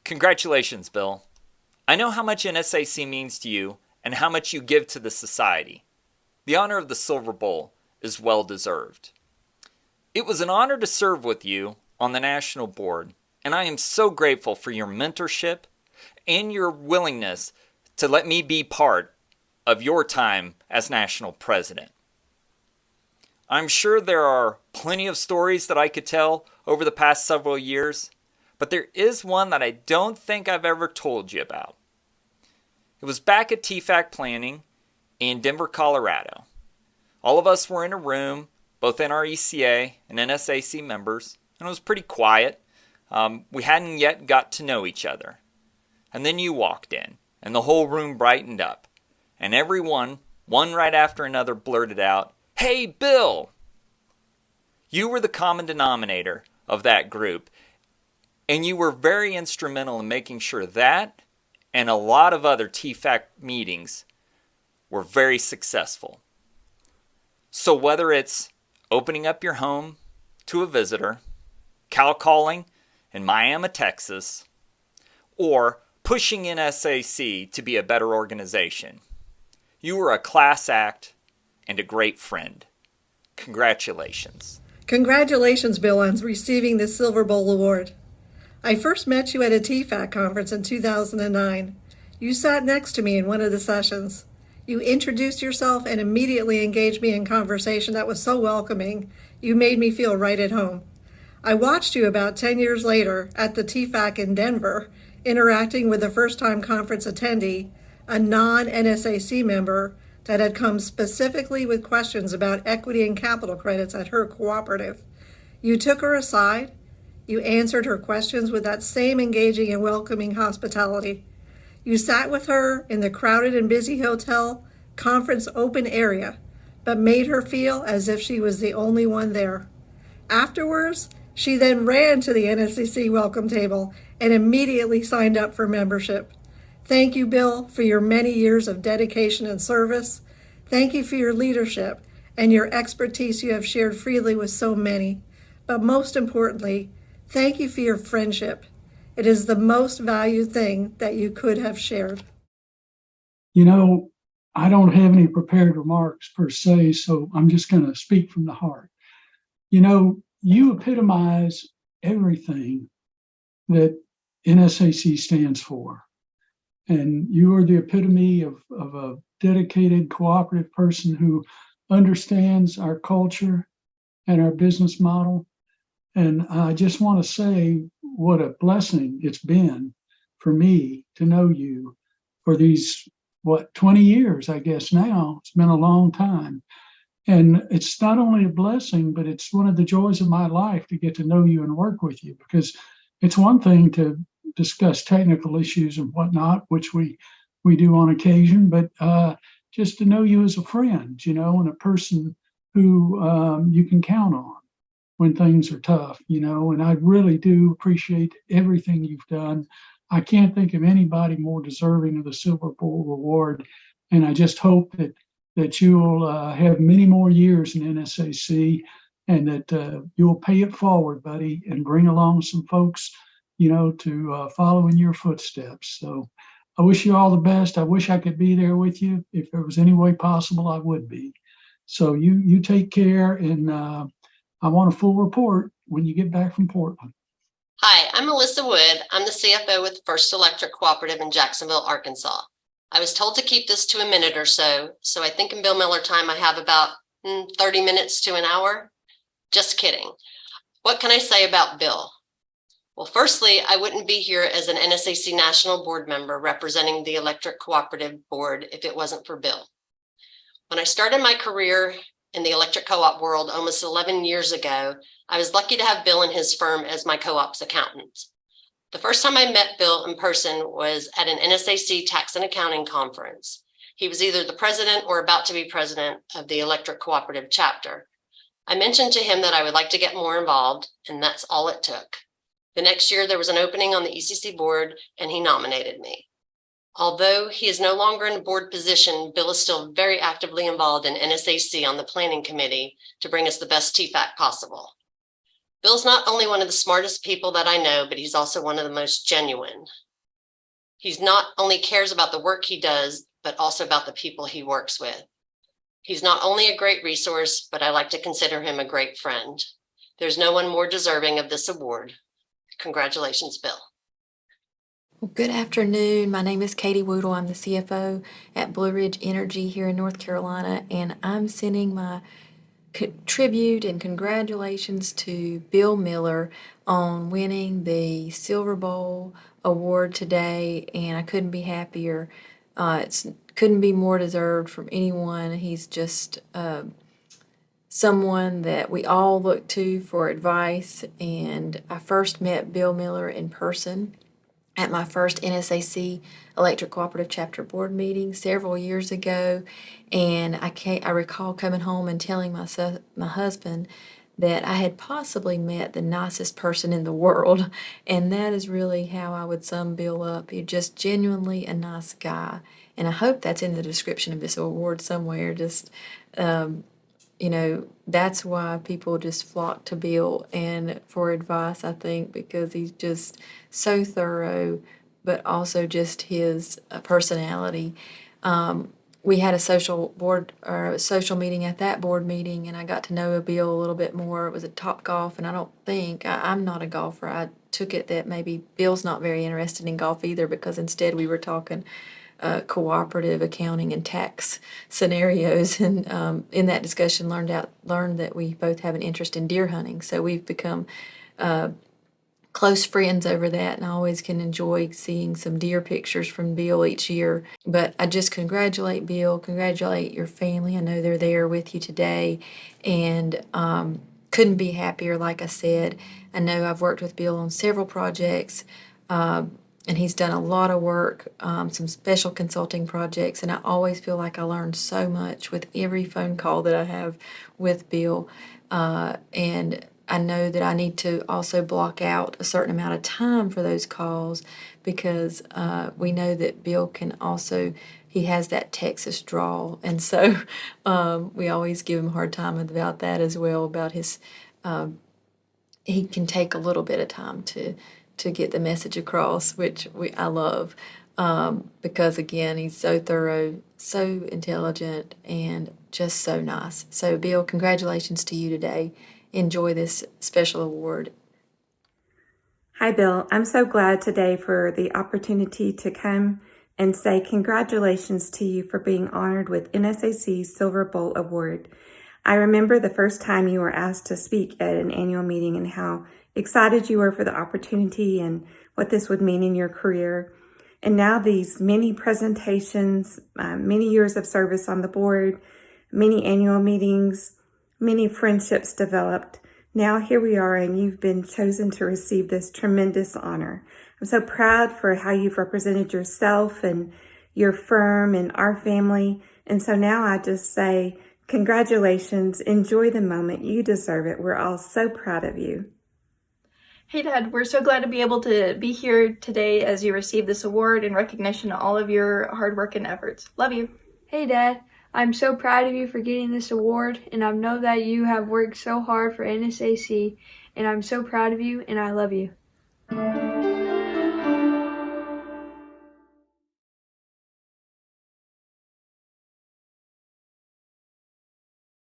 Congratulations, Bill. I know how much NSAC means to you and how much you give to the society. The honor of the Silver Bowl is well deserved. It was an honor to serve with you on the National Board, and I am so grateful for your mentorship and your willingness to let me be part of your time as National President. I'm sure there are plenty of stories that I could tell over the past several years, but there is one that I don't think I've ever told you about. It was back at TFACC planning in Denver, Colorado. All of us were in a room, both NRECA and NSAC members, and it was pretty quiet. We hadn't yet got to know each other. And then you walked in, and the whole room brightened up. And everyone, one right after another, blurted out, "Hey, Bill!" You were the common denominator of that group, and you were very instrumental in making sure that and a lot of other TFACC meetings were very successful. So whether it's opening up your home to a visitor, cow calling in Miami, Texas, or pushing NSAC to be a better organization, you were a class act and a great friend. Congratulations. Congratulations, Bill, on receiving the Silver Bowl Award. I first met you at a TFACC conference in 2009. You sat next to me in one of the sessions. You introduced yourself and immediately engaged me in conversation that was so welcoming, you made me feel right at home. I watched you about 10 years later at the TFACC in Denver, interacting with a first-time conference attendee, a non-NSAC member that had come specifically with questions about equity and capital credits at her cooperative. You took her aside. You answered her questions with that same engaging and welcoming hospitality. You sat with her in the crowded and busy hotel conference open area, but made her feel as if she was the only one there. Afterwards, she then ran to the NSAC welcome table and immediately signed up for membership. Thank you, Bill, for your many years of dedication and service. Thank you for your leadership and your expertise you have shared freely with so many. But most importantly, thank you for your friendship. It is the most valued thing that you could have shared. You know, I don't have any prepared remarks per se, so I'm just going to speak from the heart. You know, you epitomize everything that NSAC stands for. And you are the epitome of a dedicated, cooperative person who understands our culture and our business model. And I just want to say what a blessing it's been for me to know you for these, 20 years, I guess now. It's been a long time. And it's not only a blessing, but it's one of the joys of my life to get to know you and work with you, because it's one thing to discuss technical issues and whatnot, which we do on occasion, but just to know you as a friend, and a person who you can count on when things are tough, and I really do appreciate everything you've done. I can't think of anybody more deserving of the Silver Bowl Award, and I just hope that you'll have many more years in NSAC, and that you'll pay it forward, buddy, and bring along some folks to follow in your footsteps. So I wish you all the best. I wish I could be there with you. If there was any way possible, I would be. So you take care, and I want a full report when you get back from Portland. Hi, I'm Melissa Wood. I'm the CFO with First Electric Cooperative in Jacksonville, Arkansas. I was told to keep this to a minute or so I think in Bill Miller time I have about 30 minutes to an hour. Just kidding. What can I say about Bill? Well, firstly, I wouldn't be here as an NSAC National Board member representing the Electric Cooperative Board if it wasn't for Bill. When I started my career in the electric co-op world almost 11 years ago, I was lucky to have Bill and his firm as my co-op's accountant. The first time I met Bill in person was at an NSAC tax and accounting conference. He was either the president or about to be president of the Electric Cooperative chapter. I mentioned to him that I would like to get more involved, and that's all it took. The next year, there was an opening on the ECC board, and he nominated me. Although he is no longer in a board position, Bill is still very actively involved in NSAC on the planning committee to bring us the best TFACC possible. Bill's not only one of the smartest people that I know, but he's also one of the most genuine. He's not only cares about the work he does, but also about the people he works with. He's not only a great resource, but I like to consider him a great friend. There's no one more deserving of this award. Congratulations, Bill. Well, good afternoon. My name is Katie Woodle. I'm the CFO at Blue Ridge Energy here in North Carolina, and I'm sending my tribute and congratulations to Bill Miller on winning the Silver Bowl award today, and I couldn't be happier. It couldn't be more deserved from anyone. He's just someone that we all look to for advice, and I first met Bill Miller in person at my first NSAC Electric Cooperative Chapter Board meeting several years ago, and I recall coming home and telling my husband that I had possibly met the nicest person in the world, and that is really how I would sum Bill up. You're just genuinely a nice guy, and I hope that's in the description of this award somewhere. Just that's why people just flock to Bill and for advice, I think, because he's just so thorough, but also just his personality. We had a social meeting at that board meeting, and I got to know Bill a little bit more. It was at Topgolf, and I'm not a golfer. I took it that maybe Bill's not very interested in golf either, because instead we were talking cooperative accounting and tax scenarios, and in that discussion learned that we both have an interest in deer hunting, so we've become close friends over that, and I always can enjoy seeing some deer pictures from Bill each year. But I just congratulate Bill, congratulate your family. I know they're there with you today, and couldn't be happier. Like I said, I know I've worked with Bill on several projects, and he's done a lot of work, some special consulting projects, and I always feel like I learn so much with every phone call that I have with Bill. And I know that I need to also block out a certain amount of time for those calls, because we know that Bill he has that Texas drawl, and so we always give him a hard time about that as well, about his, he can take a little bit of time to get the message across, which I love, because again, he's so thorough, so intelligent, and just so nice. So Bill, congratulations to you today. Enjoy this special award. Hi, Bill. I'm so glad today for the opportunity to come and say congratulations to you for being honored with NSAC's Silver Bowl Award. I remember the first time you were asked to speak at an annual meeting and how excited you were for the opportunity and what this would mean in your career. And now these many presentations, many years of service on the board, many annual meetings, many friendships developed. Now here we are, and you've been chosen to receive this tremendous honor. I'm so proud for how you've represented yourself and your firm and our family. And so now I just say, congratulations, enjoy the moment. You deserve it. We're all so proud of you. Hey Dad, we're so glad to be able to be here today as you receive this award in recognition of all of your hard work and efforts. Love you. Hey Dad, I'm so proud of you for getting this award, and I know that you have worked so hard for NSAC, and I'm so proud of you, and I love you.